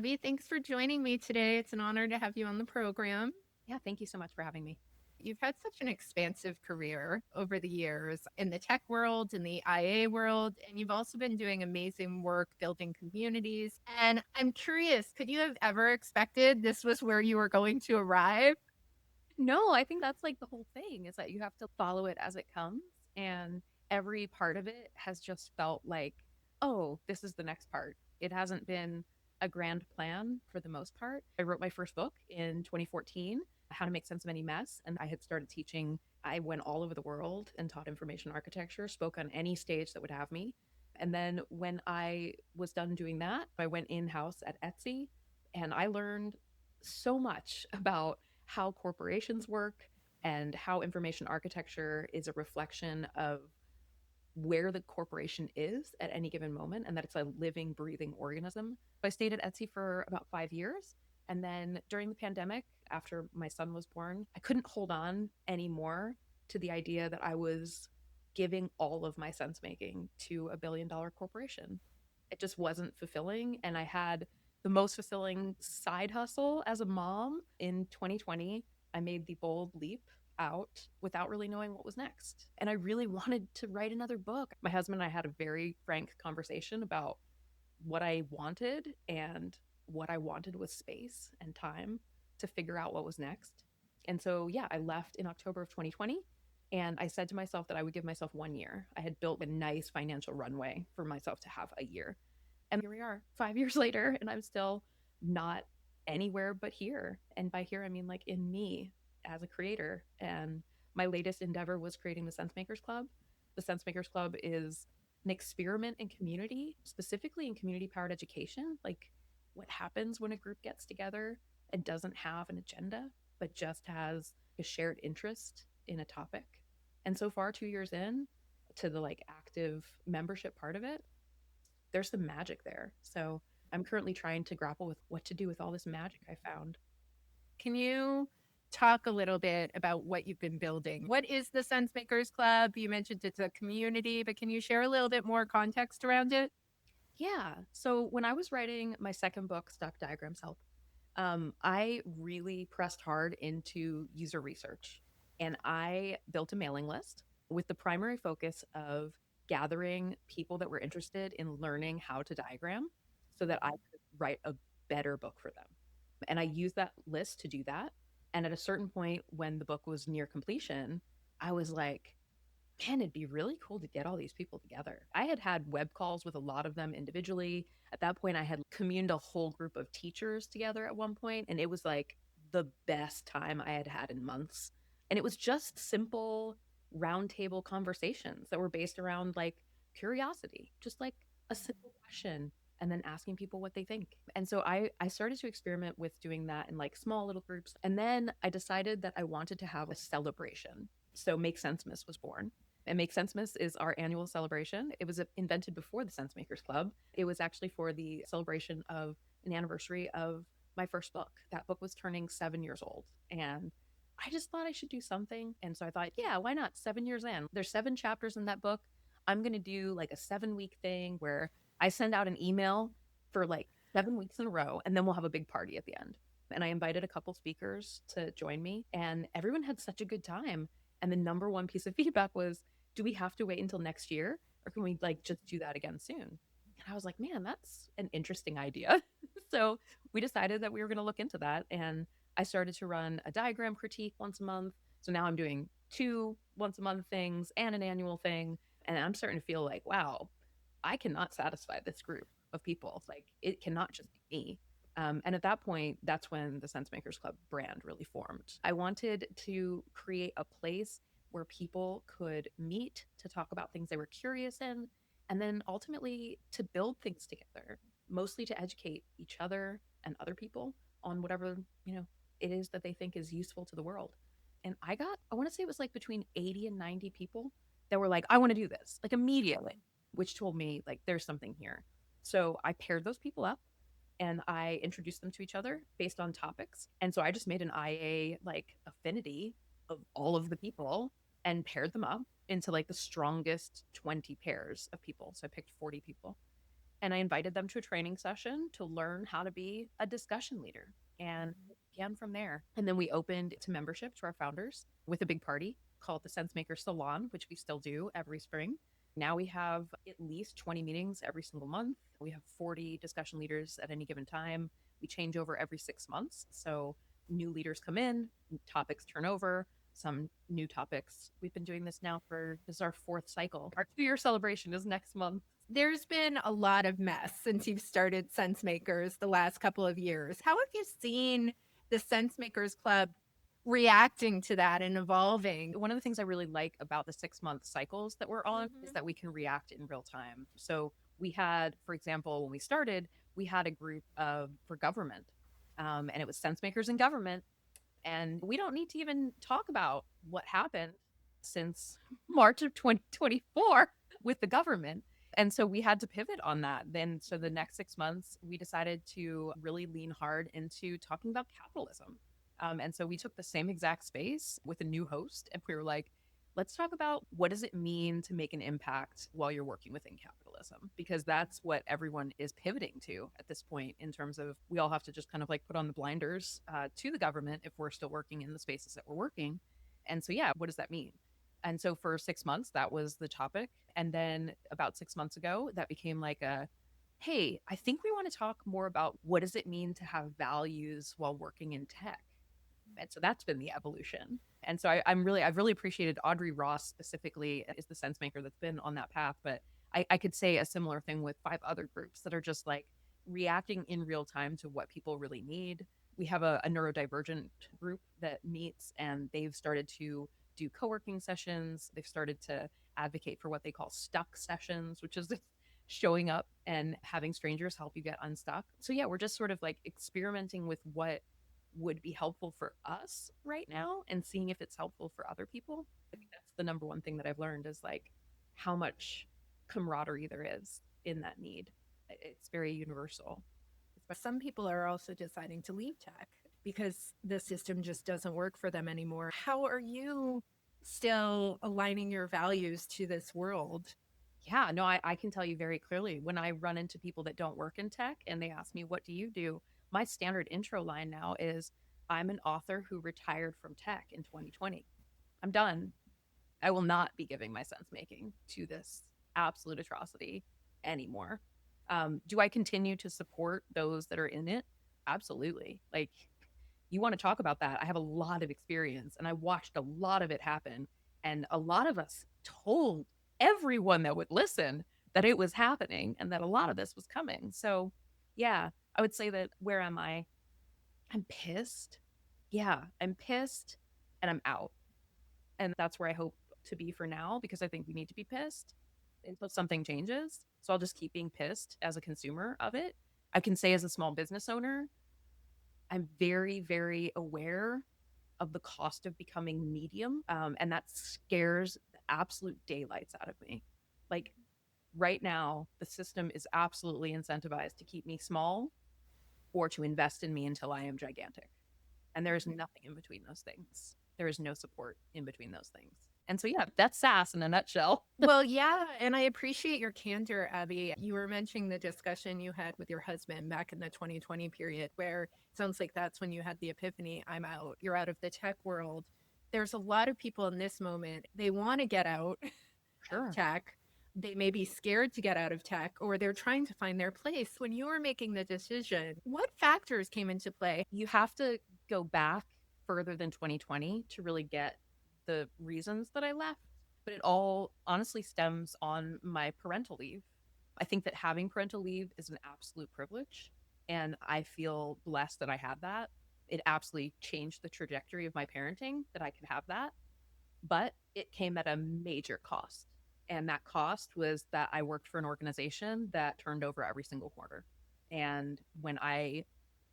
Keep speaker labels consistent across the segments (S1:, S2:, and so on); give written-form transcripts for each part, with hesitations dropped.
S1: Abby. Thanks for joining me today. It's an honor to have you on the program.
S2: Yeah, thank you so much for having me.
S1: You've had such an expansive career over the years in the tech world, in the IA world, and you've also been doing amazing work building communities. And I'm curious, could you have ever expected this was where you were going to arrive?
S2: No, I think that's like the whole thing is that you have to follow it as it comes. And every part of it has just felt like, oh, this is the next part. It hasn't been a grand plan for the most part. I wrote my first book in 2014, How to Make Sense of Any Mess. And I had started teaching. I went all over the world and taught information architecture, spoke on any stage that would have me. And then when I was done doing that, I went in house at Etsy and I learned so much about how corporations work and how information architecture is a reflection of where the corporation is at any given moment and that it's a living, breathing organism. So I stayed at Etsy for about 5 years. And then during the pandemic, after my son was born, I couldn't hold on anymore to the idea that I was giving all of my sense making to a $1 billion corporation. It just wasn't fulfilling. And I had the most fulfilling side hustle as a mom in 2020. I made the bold leap out without really knowing what was next. And I really wanted to write another book. My husband and I had a very frank conversation about what I wanted, and what I wanted was space and time to figure out what was next. And so, yeah, I left in October of 2020. And I said to myself that I would give myself 1 year. I had built a nice financial runway for myself to have a year. And here we are 5 years later, and I'm still not anywhere but here. And by here, I mean like in me as a creator. And my latest endeavor was creating the Sensemakers Club. The Sensemakers Club is an experiment in community, specifically in community powered education. Like what happens when a group gets together and doesn't have an agenda, but just has a shared interest in a topic. And so far, 2 years in to the like active membership part of it, there's some magic there. So I'm currently trying to grapple with what to do with all this magic I found.
S1: Can you talk a little bit about what you've been building? What is the Sensemakers Club? You mentioned it's a community, but can you share a little bit more context around it?
S2: Yeah. So when I was writing my second book, Stock Diagrams Help, I really pressed hard into user research. And I built a mailing list with the primary focus of gathering people that were interested in learning how to diagram so that I could write a better book for them. And I used that list to do that. And at a certain point, when the book was near completion, I was like, man, it'd be really cool to get all these people together. I had had web calls with a lot of them individually. At that point, I had communed a whole group of teachers together at one point, and it was like the best time I had had in months. And it was just simple roundtable conversations that were based around like curiosity, just like a simple question and then asking people what they think. And so I started to experiment with doing that in like small little groups. And then I decided that I wanted to have a celebration. So Make Sense Miss was born. And Make Sense Miss is our annual celebration. It was invented before the Sensemakers Club. It was actually for the celebration of an anniversary of my first book. That book was turning 7 years old. And I just thought I should do something. And so I thought, yeah, why not? 7 years in. There's 7 chapters in that book. I'm going to do like a 7 week thing where I send out an email for like 7 weeks in a row, and then we'll have a big party at the end. And I invited a couple speakers to join me, and everyone had such a good time. And the number one piece of feedback was, do we have to wait until next year, or can we like just do that again soon? And I was like, man, that's an interesting idea. So we decided that we were going to look into that. And I started to run a diagram critique once a month. So now I'm doing two once a month things and an annual thing. And I'm starting to feel like, wow, I cannot satisfy this group of people. Like it cannot just be me. And at that point, that's when the Sensemakers Club brand really formed. I wanted to create a place where people could meet to talk about things they were curious in, and then ultimately to build things together, mostly to educate each other and other people on whatever, it is that they think is useful to the world. And I want to say it was like between 80 and 90 people that were like, I want to do this, like immediately, which told me like there's something here. So I paired those people up and I introduced them to each other based on topics. And so I just made an IA like affinity of all of the people and paired them up into like the strongest 20 pairs of people. So I picked 40 people. And I invited them to a training session to learn how to be a discussion leader. And it began from there. And then we opened to membership to our founders with a big party called the Sensemakers Salon, which we still do every spring. Now we have at least 20 meetings every single month. We have 40 discussion leaders at any given time. We change over every 6 months. So new leaders come in, topics turn over, some new topics. We've been doing this now for this is our fourth cycle. Our 2-year celebration is next month.
S1: There's been a lot of mess since you've started Sensemakers the last couple of years. How have you seen the Sensemakers Club reacting to that and evolving?
S2: One of the things I really like about the 6 month cycles that we're on is
S1: Mhm.
S2: that we can react in real time. So we had, for example, when we started, we had a group of for government, and it was sense makers in government. And we don't need to even talk about what happened since March of 2024 with the government. And so we had to pivot on that. Then, so the next 6 months, we decided to really lean hard into talking about capitalism. And so we took the same exact space with a new host, and we were like, let's talk about what does it mean to make an impact while you're working within capitalism, because that's what everyone is pivoting to at this point, in terms of we all have to just kind of like put on the blinders to the government if we're still working in the spaces that we're working. And so yeah, what does that mean? And so for 6 months that was the topic. And then about 6 months ago that became like a, hey, I think we want to talk more about what does it mean to have values while working in tech. And so that's been the evolution. And so I've really appreciated Audrey Ross specifically is the sense maker that's been on that path. But I could say a similar thing with 5 other groups that are just like reacting in real time to what people really need. We have a neurodivergent group that meets, and they've started to do co-working sessions. They've started to advocate for what they call stuck sessions, which is showing up and having strangers help you get unstuck. So yeah, we're just sort of like experimenting with what would be helpful for us right now and seeing if it's helpful for other people. I think that's the number one thing that I've learned is like how much camaraderie there is in that need. It's very universal.
S1: Some people are also deciding to leave tech because the system just doesn't work for them anymore. How are you still aligning your values to this world?
S2: Yeah, no, I can tell you very clearly when I run into people that don't work in tech and they ask me, what do you do? My standard intro line now is, I'm an author who retired from tech in 2020. I'm done. I will not be giving my sense making to this absolute atrocity anymore. Do I continue to support those that are in it? Absolutely. Like, you want to talk about that? I have a lot of experience and I watched a lot of it happen. And a lot of us told everyone that would listen that it was happening and that a lot of this was coming. So, yeah, I would say that where am I? I'm pissed. Yeah, I'm pissed and I'm out. And that's where I hope to be for now, because I think we need to be pissed until something changes. So I'll just keep being pissed as a consumer of it. I can say as a small business owner, I'm very, very aware of the cost of becoming medium. And that scares the absolute daylights out of me. Like right now, the system is absolutely incentivized to keep me small or to invest in me until I am gigantic. And there is nothing in between those things. There is no support in between those things. And so, yeah, that's SaaS in a nutshell.
S1: Well, yeah, and I appreciate your candor, Abby. You were mentioning the discussion you had with your husband back in the 2020 period, where it sounds like that's when you had the epiphany, I'm out, you're out of the tech world. There's a lot of people in this moment, they want to get out of
S2: Sure.
S1: tech. They may be scared to get out of tech, or they're trying to find their place. When you were making the decision, what factors came into play?
S2: You have to go back further than 2020 to really get the reasons that I left. But it all honestly stems on my parental leave. I think that having parental leave is an absolute privilege. And I feel blessed that I had that. It absolutely changed the trajectory of my parenting that I could have that. But it came at a major cost. And that cost was that I worked for an organization that turned over every single quarter. And when I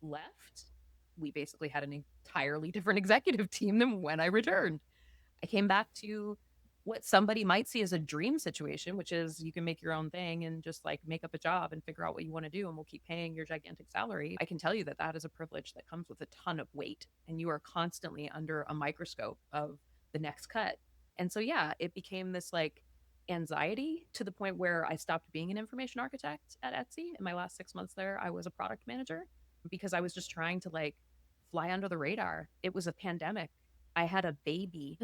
S2: left, we basically had an entirely different executive team than when I returned. I came back to what somebody might see as a dream situation, which is you can make your own thing and just like make up a job and figure out what you want to do, and we'll keep paying your gigantic salary. I can tell you that that is a privilege that comes with a ton of weight, and you are constantly under a microscope of the next cut. And so, yeah, it became this like anxiety to the point where I stopped being an information architect at Etsy. In my last 6 months there, I was a product manager because I was just trying to like fly under the radar. It was a pandemic. I had a baby.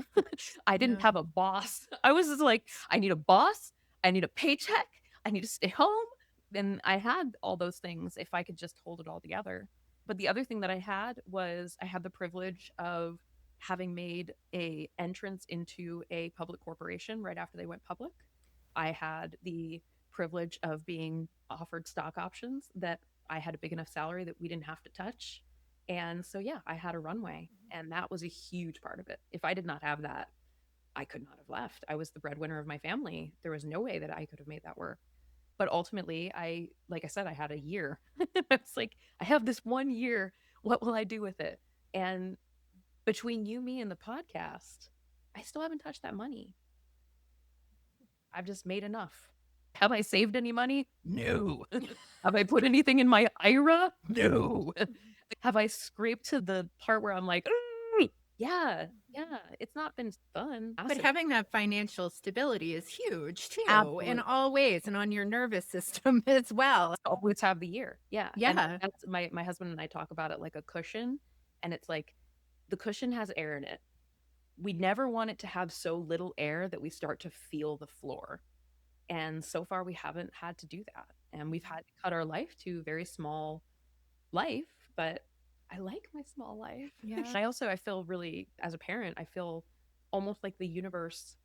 S2: I didn't
S1: Yeah.
S2: have a boss. I was just like, I need a boss. I need a paycheck. I need to stay home. And I had all those things if I could just hold it all together. But the other thing that I had was I had the privilege of having made a entrance into a public corporation right after they went public. I had the privilege of being offered stock options that I had a big enough salary that we didn't have to touch. And so yeah, I had a runway and that was a huge part of it. If I did not have that, I could not have left. I was the breadwinner of my family. There was no way that I could have made that work. But ultimately, like I said, I had a year. It's like, I have this 1 year. What will I do with it? And between you, me, and the podcast, I still haven't touched that money. I've just made enough. Have I saved any money? No. Have I put anything in my IRA? No. Have I scraped to the part where I'm like, "Ooh, yeah, yeah, it's not been fun.
S1: But
S2: Massive.
S1: having that financial stability is huge too, in
S2: Absolutely.
S1: all ways and on your nervous system as well.
S2: Always have the year. Yeah. And
S1: Yeah.
S2: that's my husband and I talk about it like a cushion. And it's like the cushion has air in it. We never want it to have so little air that we start to feel the floor. And so far, we haven't had to do that. And we've had to cut our life to very small life, but I like my small life.
S1: Yeah.
S2: I feel really, as a parent, I feel almost like the universe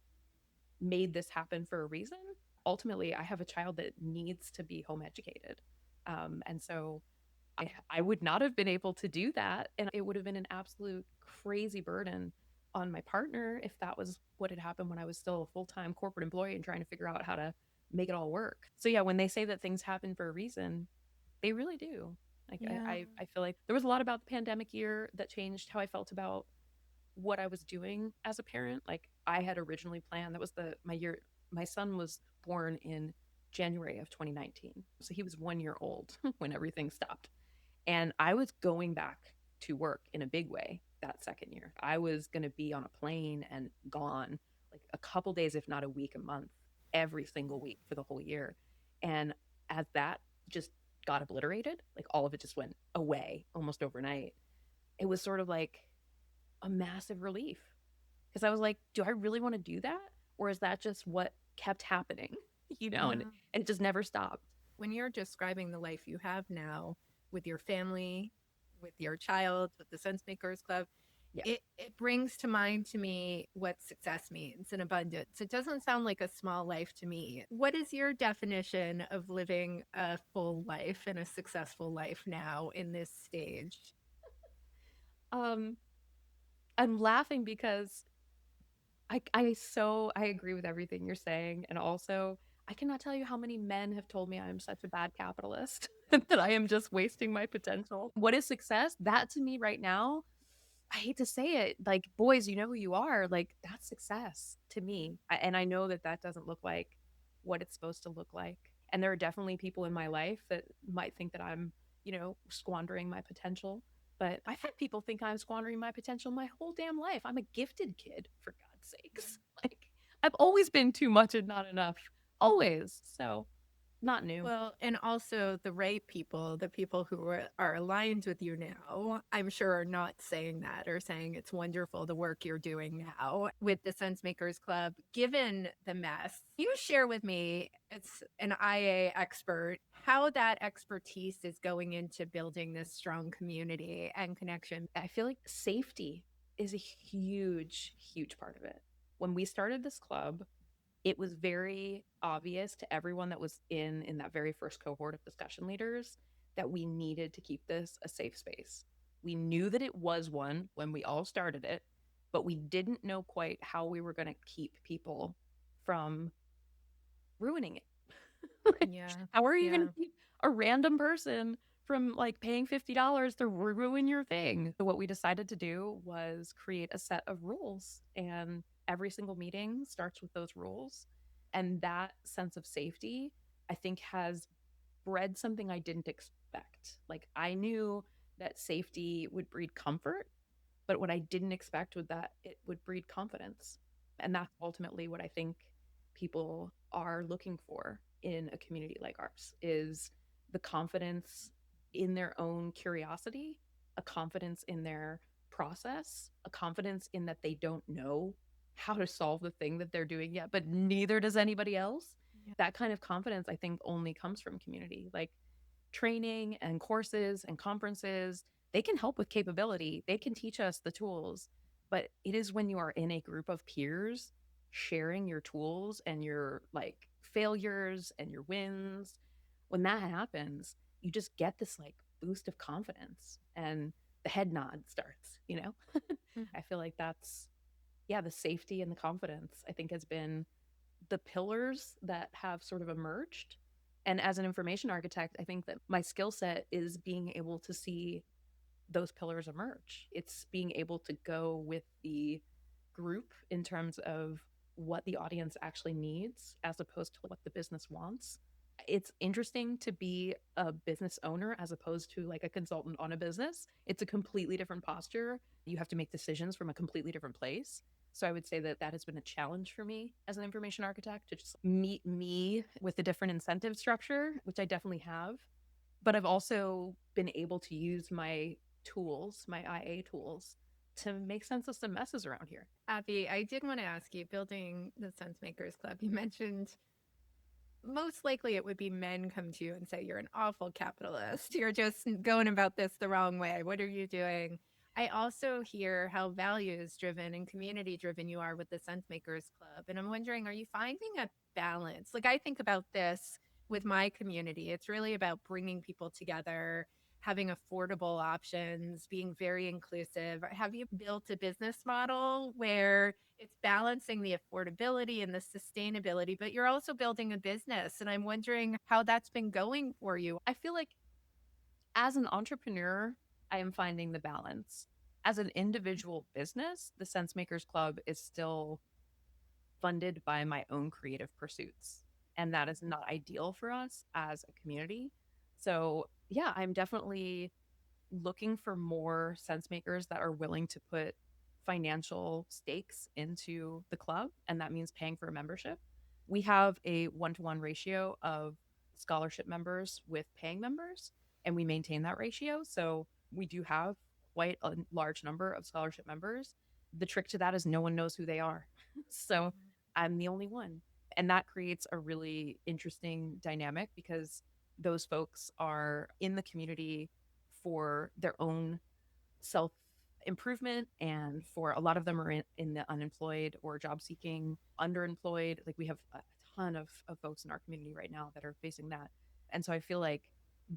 S2: made this happen for a reason. Ultimately, I have a child that needs to be home educated. And so I would not have been able to do that. And it would have been an absolute crazy burden on my partner if that was what had happened when I was still a full time corporate employee and trying to figure out how to make it all work. So, yeah, when they say that things happen for a reason, they really do. Like,
S1: Yeah.
S2: I feel like there was a lot about the pandemic year that changed how I felt about what I was doing as a parent. Like, I had originally planned that was my year. My son was born in January of 2019. So he was 1 year old when everything stopped. And I was going back to work in a big way that second year. I was going to be on a plane and gone like a couple days, if not a week, a month, every single week for the whole year. And as that just got obliterated, like all of it just went away almost overnight, it was sort of like a massive relief because I was like, do I really want to do that? Or is that just what kept happening?
S1: Yeah.
S2: And it just never stopped.
S1: When you're describing the life you have now with your family, with your child, with the Sensemakers Club,
S2: Yeah.
S1: it brings to mind to me what success means in abundance. It doesn't sound like a small life to me. What is your definition of living a full life and a successful life now in this stage?
S2: Um, I'm laughing because I agree with everything you're saying, and also I cannot tell you how many men have told me I am such a bad capitalist that I am just wasting my potential. What is success? That to me right now, I hate to say it, like, boys, you know who you are. Like, that's success to me. And I know that that doesn't look like what it's supposed to look like. And there are definitely people in my life that might think that I'm, squandering my potential. But I've had people think I'm squandering my potential my whole damn life. I'm a gifted kid, for God's sakes. Like, I've always been too much and not enough. Always. So, not new.
S1: Well, and also the right people, the people who are aligned with you now, I'm sure are not saying that or saying it's wonderful the work you're doing now with the Sensemakers Club. Given the mess, you share with me, it's an IA expert, how that expertise is going into building this strong community and connection.
S2: I feel like safety is a huge, huge part of it. When we started this club, it was very obvious to everyone that was in that very first cohort of discussion leaders that we needed to keep this a safe space. We knew that it was one when we all started it, but we didn't know quite how we were going to keep people from ruining it. Like,
S1: Yeah.
S2: how are you going
S1: Yeah.
S2: to keep a random person from like paying $50 to ruin your thing? So what we decided to do was create a set of rules, and every single meeting starts with those rules. And that sense of safety, I think, has bred something I didn't expect. Like, I knew that safety would breed comfort, but what I didn't expect was that it would breed confidence. And that's ultimately what I think people are looking for in a community like ours is the confidence in their own curiosity, a confidence in their process, a confidence in that they don't know how to solve the thing that they're doing yet, but neither does anybody else.
S1: Yeah.
S2: That kind of confidence, I think, only comes from community. Like training and courses and conferences, they can help with capability, they can teach us the tools, but it is when you are in a group of peers sharing your tools and your like failures and your wins, when that happens, you just get this like boost of confidence and the head nod starts, you know?
S1: Mhm.
S2: I feel like that's, yeah, the safety and the confidence, I think, has been the pillars that have sort of emerged. And as an information architect, I think that my skill set is being able to see those pillars emerge. It's being able to go with the group in terms of what the audience actually needs as opposed to what the business wants. It's interesting to be a business owner as opposed to like a consultant on a business. It's a completely different posture. You have to make decisions from a completely different place. So I would say that that has been a challenge for me as an information architect to just meet me with a different incentive structure, which I definitely have. But I've also been able to use my tools, my IA tools, to make sense of some messes around here.
S1: Abby, I did want to ask you, building the Sensemakers Club, you mentioned most likely it would be men come to you and say, "You're an awful capitalist. You're just going about this the wrong way. What are you doing?" I also hear how values driven and community driven you are with the Sense Makers Club. And I'm wondering, are you finding a balance? Like, I think about this with my community, it's really about bringing people together, having affordable options, being very inclusive. Have you built a business model where it's balancing the affordability and the sustainability, but you're also building a business? And I'm wondering how that's been going for you.
S2: I feel like as an entrepreneur, I am finding the balance. As an individual business, the Sense Makers Club is still funded by my own creative pursuits. And that is not ideal for us as a community. So, yeah, I'm definitely looking for more sense makers that are willing to put financial stakes into the club, and that means paying for a membership. We have a 1-to-1 ratio of scholarship members with paying members, and we maintain that ratio. So we do have quite a large number of scholarship members. The trick to that is no one knows who they are. So I'm the only one. And that creates a really interesting dynamic because those folks are in the community for their own self improvement, and for a lot of them are in the unemployed or job seeking, underemployed. Like we have a ton of folks in our community right now that are facing that. And so I feel like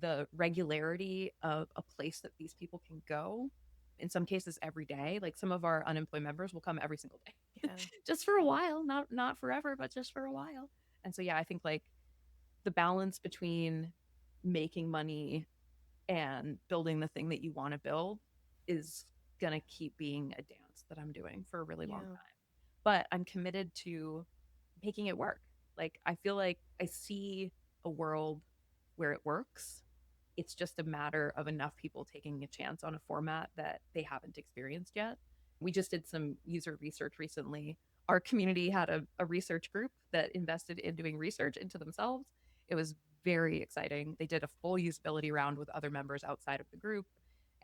S2: the regularity of a place that these people can go, in some cases every day, like some of our unemployed members will come every single day
S1: Yeah.
S2: just for a while, not forever, but just for a while. And so yeah, I think like the balance between making money and building the thing that you want to build is going to keep being a dance that I'm doing for a really long
S1: Yeah.
S2: time. But I'm committed to making it work. Like, I feel like I see a world where it works. It's just a matter of enough people taking a chance on a format that they haven't experienced yet. We just did some user research recently. Our community had a research group that invested in doing research into themselves. It was very exciting. They did a full usability round with other members outside of the group.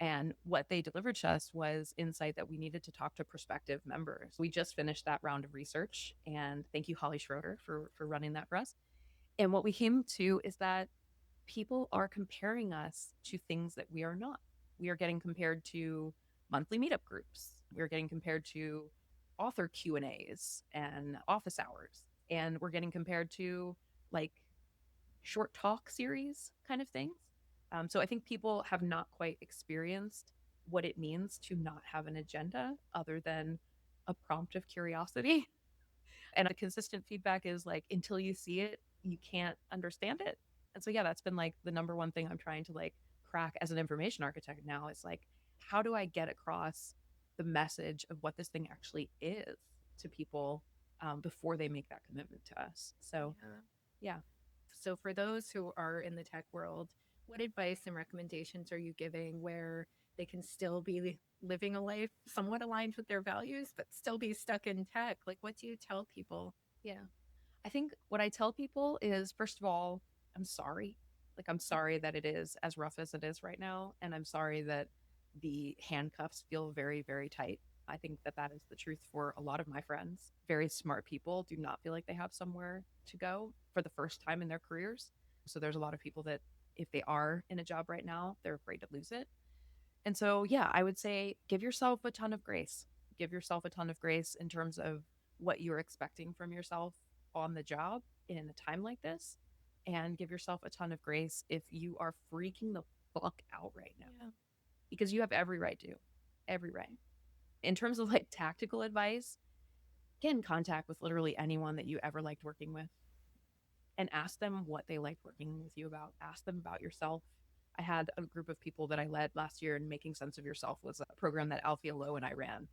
S2: And what they delivered to us was insight that we needed to talk to prospective members. We just finished that round of research. And thank you, Holly Schroeder, for running that for us. And what we came to is that people are comparing us to things that we are not. We are getting compared to monthly meetup groups. We're getting compared to author Q&As and office hours. And we're getting compared to like short talk series kind of things. So I think people have not quite experienced what it means to not have an agenda other than a prompt of curiosity. And the consistent feedback is like, until you see it, you can't understand it. And so, yeah, that's been like the number one thing I'm trying to like crack as an information architect now is like, how do I get across the message of what this thing actually is to people before they make that commitment to us? So,
S1: Yeah.
S2: yeah.
S1: So, for those who are in the tech world, what advice and recommendations are you giving where they can still be living a life somewhat aligned with their values, but still be stuck in tech? Like, what do you tell people?
S2: Yeah. I think what I tell people is, first of all, I'm sorry. Like, I'm sorry that it is as rough as it is right now. And I'm sorry that the handcuffs feel very, very tight. I think that that is the truth for a lot of my friends. Very smart people do not feel like they have somewhere to go for the first time in their careers. So there's a lot of people that, if they are in a job right now, they're afraid to lose it. And so, yeah, I would say give yourself a ton of grace. Give yourself a ton of grace in terms of what you're expecting from yourself on the job in a time like this. And give yourself a ton of grace if you are freaking the fuck out right now,
S1: Yeah.
S2: because you have every right to. Every right. In terms of like tactical advice, get in contact with literally anyone that you ever liked working with and ask them what they liked working with you about. Ask them about yourself. I had a group of people that I led last year, and Making Sense of Yourself was a program that Alfia Lowe and I ran.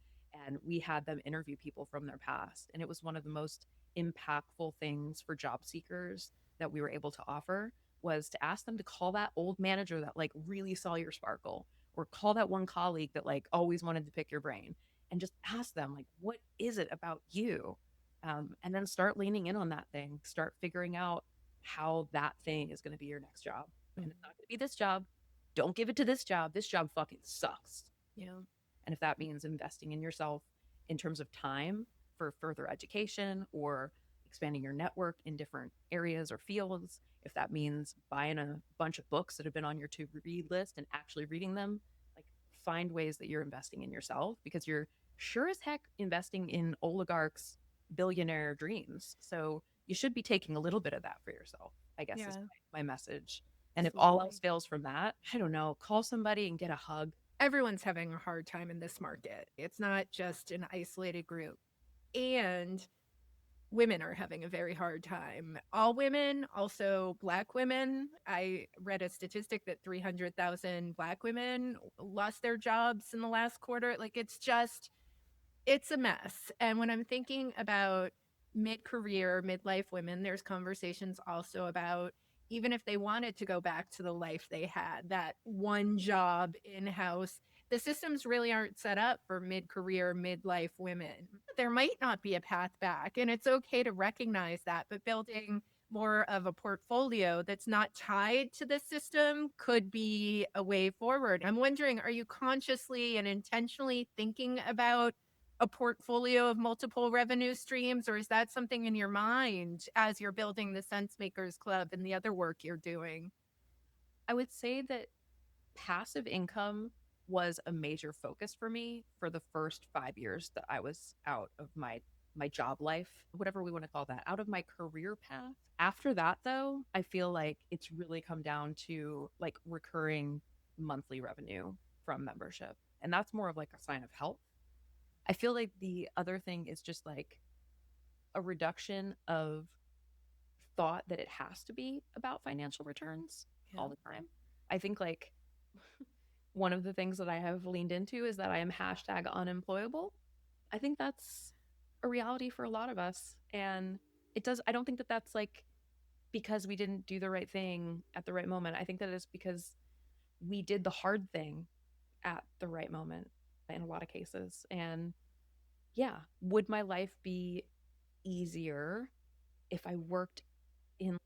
S2: And we had them interview people from their past. And it was one of the most impactful things for job seekers that we were able to offer, was to ask them to call that old manager that like really saw your sparkle, or call that one colleague that like always wanted to pick your brain, and just ask them like, what is it about you, and then start leaning in on that thing. Start figuring out how that thing is going to be your next job. And it's
S1: Mhm.
S2: not going to be this job. Don't give it to this job. This job fucking sucks.
S1: Yeah.
S2: And if that means investing in yourself in terms of time for further education or expanding your network in different areas or fields, if that means buying a bunch of books that have been on your to read list and actually reading them, like find ways that you're investing in yourself, because you're sure as heck investing in oligarchs' billionaire dreams. So you should be taking a little bit of that for yourself, I guess is
S1: Yeah.
S2: my message. And if all else
S1: Absolutely.
S2: fails from that, I don't know, call somebody and get a hug.
S1: Everyone's having a hard time in this market. It's not just an isolated group. And women are having a very hard time. All women, also Black women. I read a statistic that 300,000 Black women lost their jobs in the last quarter. Like, it's a mess. And when I'm thinking about mid-career, midlife women, there's conversations also about, even if they wanted to go back to the life they had, that one job in-house, the systems really aren't set up for mid-career, midlife women. There might not be a path back, and it's okay to recognize that, but building more of a portfolio that's not tied to the system could be a way forward. I'm wondering, are you consciously and intentionally thinking about a portfolio of multiple revenue streams, or is that something in your mind as you're building the Sensemakers Club and the other work you're doing?
S2: I would say that passive income was a major focus for me for the first 5 years that I was out of my job life, whatever we want to call that, out of my career path. After that, though, I feel like it's really come down to like recurring monthly revenue from membership. And that's more of like a sign of health. I feel like the other thing is just like a reduction of thought that it has to be about financial returns
S1: Yeah.
S2: all the time. I think like one of the things that I have leaned into is that I am hashtag unemployable. I think that's a reality for a lot of us. And I don't think that that's like because we didn't do the right thing at the right moment. I think that it's because we did the hard thing at the right moment in a lot of cases. And yeah, would my life be easier if I worked in a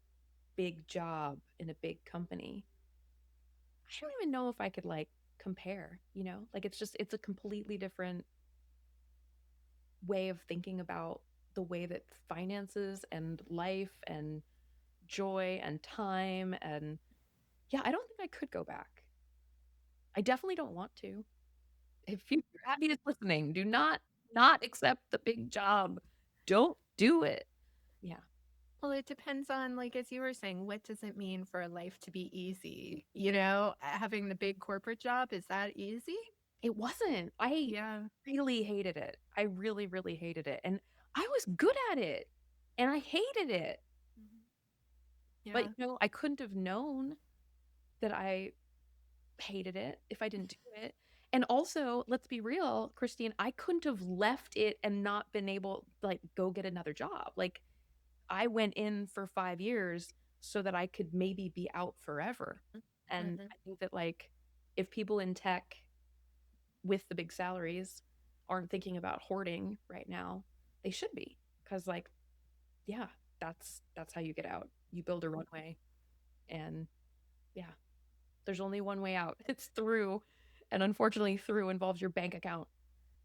S2: big job in a big company? I don't even know if I could like compare, Like it's a completely different way of thinking about the way that finances and life and joy and time, and yeah, I don't think I could go back. I definitely don't want to. If you Abby is listening, do not accept the big job. Don't do it. Yeah.
S1: Well, it depends on, like, as you were saying, what does it mean for a life to be easy? Having the big corporate job, is that easy?
S2: It wasn't. I
S1: Yeah.
S2: really hated it. I really, really hated it. And I was good at it. And I hated it.
S1: Mhm.
S2: But
S1: Yeah.
S2: I couldn't have known that I hated it if I didn't do it. And also, let's be real, Christine, I couldn't have left it and not been able like go get another job. Like I went in for 5 years so that I could maybe be out forever. And
S1: Mhm.
S2: I think that like if people in tech with the big salaries aren't thinking about hoarding right now, they should be. Cuz like yeah. That's how you get out. You build a runway, and yeah, there's only one way out. It's through, and unfortunately, through involves your bank account.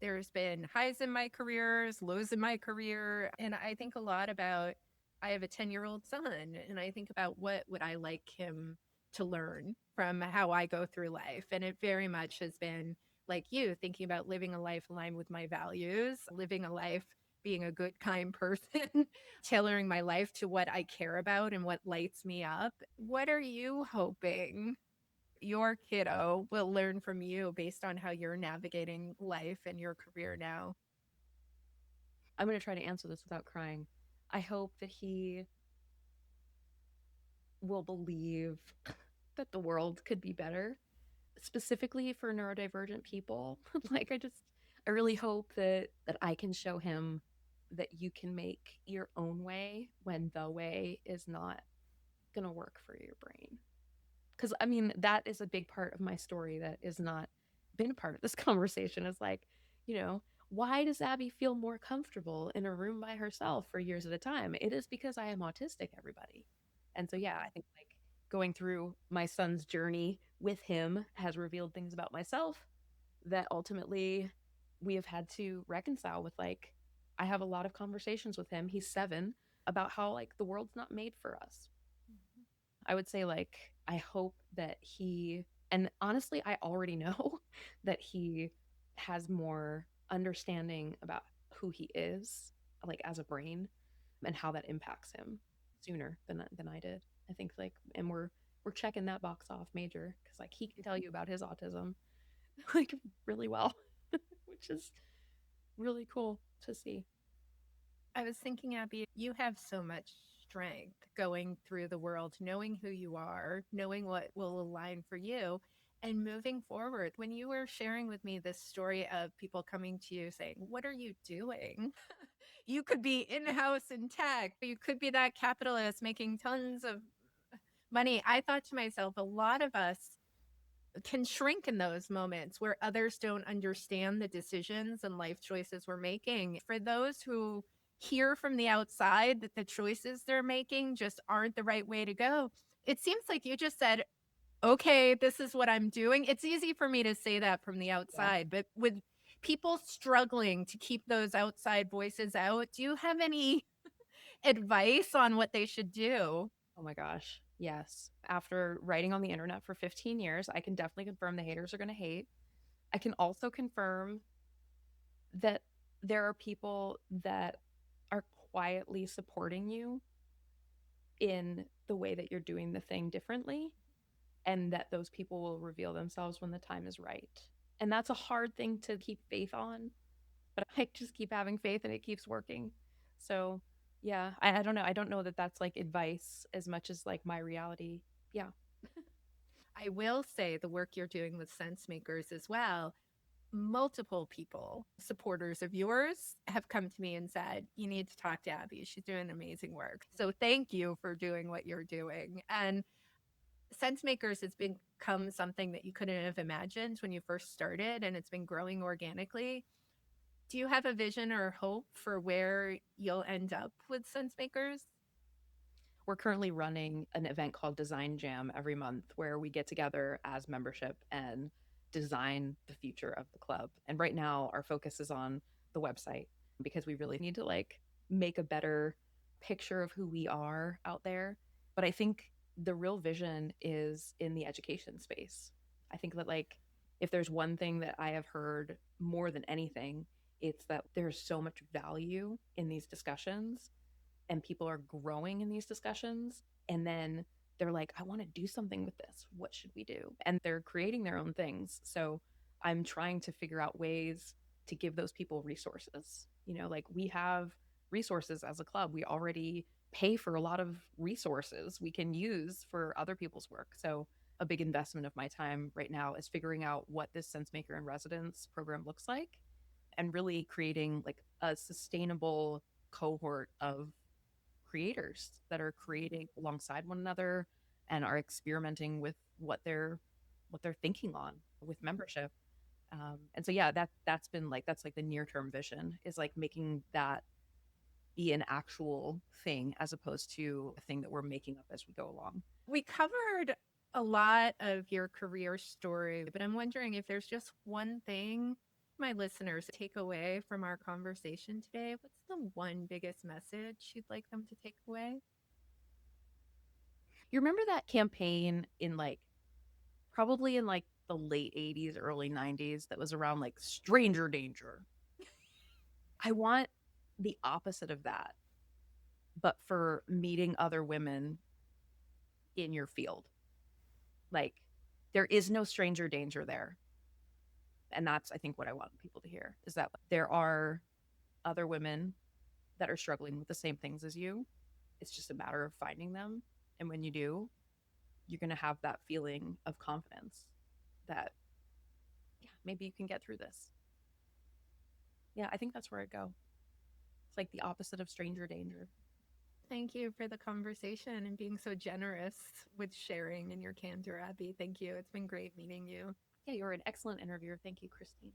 S1: There's been highs in my careers, lows in my career, and I think a lot about I have a 10-year-old son, and I think about what would I like him to learn from how I go through life. And it very much has been like you, thinking about living a life aligned with my values, living a life being a good, kind person, tailoring my life to what I care about and what lights me up. What are you hoping your kiddo will learn from you based on how you're navigating life and your career now?
S2: I'm going to try to answer this without crying. I hope that he will believe that the world could be better, specifically for neurodivergent people. Like I really hope that I can show him that you can make your own way when the way is not going to work for your brain. Cuz I mean, that is a big part of my story that is not been a part of this conversation is like, you know, why does Abby feel more comfortable in a room by herself for years at a time? It is because I am autistic, everybody. And so yeah, I think like going through my son's journey with him has revealed things about myself that ultimately we have had to reconcile with. Like I have a lot of conversations with him. He's 7, about how like the world's not made for us. I would say like I hope that he, and honestly I already know that he has more understanding about who he is like as a brain and how that impacts him sooner than I did. I think like and we're checking that box off major cuz like he can tell you about his autism like really well, which is really cool to see.
S1: I was thinking, Abby, you have so much strength going through the world, knowing who you are, knowing what will align for you, and moving forward. When you were sharing with me this story of people coming to you saying, "What are you doing?" You could be in house in tech, you could be that capitalist making tons of money. I thought to myself, a lot of us can shrink in those moments where others don't understand the decisions and life choices we're making. For those who hear from the outside that the choices they're making just aren't the right way to go, it seems like you just said, okay, this is what I'm doing. It's easy for me to say that from the
S2: Yeah.
S1: outside, but with people struggling to keep those outside voices out, do you have any advice on what they should do?
S2: Oh my gosh. Yes. After writing on the internet for 15 years, I can definitely confirm the haters are going to hate. I can also confirm that there are people that are quietly supporting you in the way that you're doing the thing differently, and that those people will reveal themselves when the time is right. And that's a hard thing to keep faith on, but I just keep having faith and it keeps working. So, yeah, I don't know. I don't know that that's like advice as much as like my reality. Yeah.
S1: I will say the work you're doing with Sensemakers as well, multiple people, supporters of yours, have come to me and said, you need to talk to Abby. She's doing amazing work. So thank you for doing what you're doing. And Sensemakers has become something that you couldn't have imagined when you first started, and it's been growing organically. Do you have a vision or hope for where you'll end up with Sensemakers?
S2: We're currently running an event called Design Jam every month where we get together as membership and design the future of the club. And right now our focus is on the website because we really need to like make a better picture of who we are out there. But I think the real vision is in the education space. I think that like if there's one thing that I have heard more than anything, it's that there's so much value in these discussions and people are growing in these discussions, and then they're like, I want to do something with this, what should we do? And they're creating their own things. So I'm trying to figure out ways to give those people resources. Like we have resources as a club, we already pay for a lot of resources we can use for other people's work. So a big investment of my time right now is figuring out what this Sensemaker in Residence program looks like and really creating like a sustainable cohort of creators that are creating alongside one another and are experimenting with what they're thinking on with membership. And so yeah, that's been like that's like the near term vision is like making that be an actual thing as opposed to a thing that we're making up as we go along.
S1: We covered a lot of your career story, but I'm wondering if there's just one thing my listeners take away from our conversation today. What's the one biggest message you'd like them to take away?
S2: You remember that campaign in like probably in like the late 80s, early 90s that was around like stranger danger? I want the opposite of that, but for meeting other women in your field. Like there is no stranger danger there. And that's, I think, what I want people to hear is that there are other women that are struggling with the same things as you. It's just a matter of finding them. And when you do, you're going to have that feeling of confidence that, yeah, maybe you can get through this. Yeah, I think that's where I go. It's like the opposite of stranger danger.
S1: Thank you for the conversation and being so generous with sharing in your candor, Abby. Thank you. It's been great meeting you.
S2: Yeah, you're an excellent interviewer. Thank you, Christine.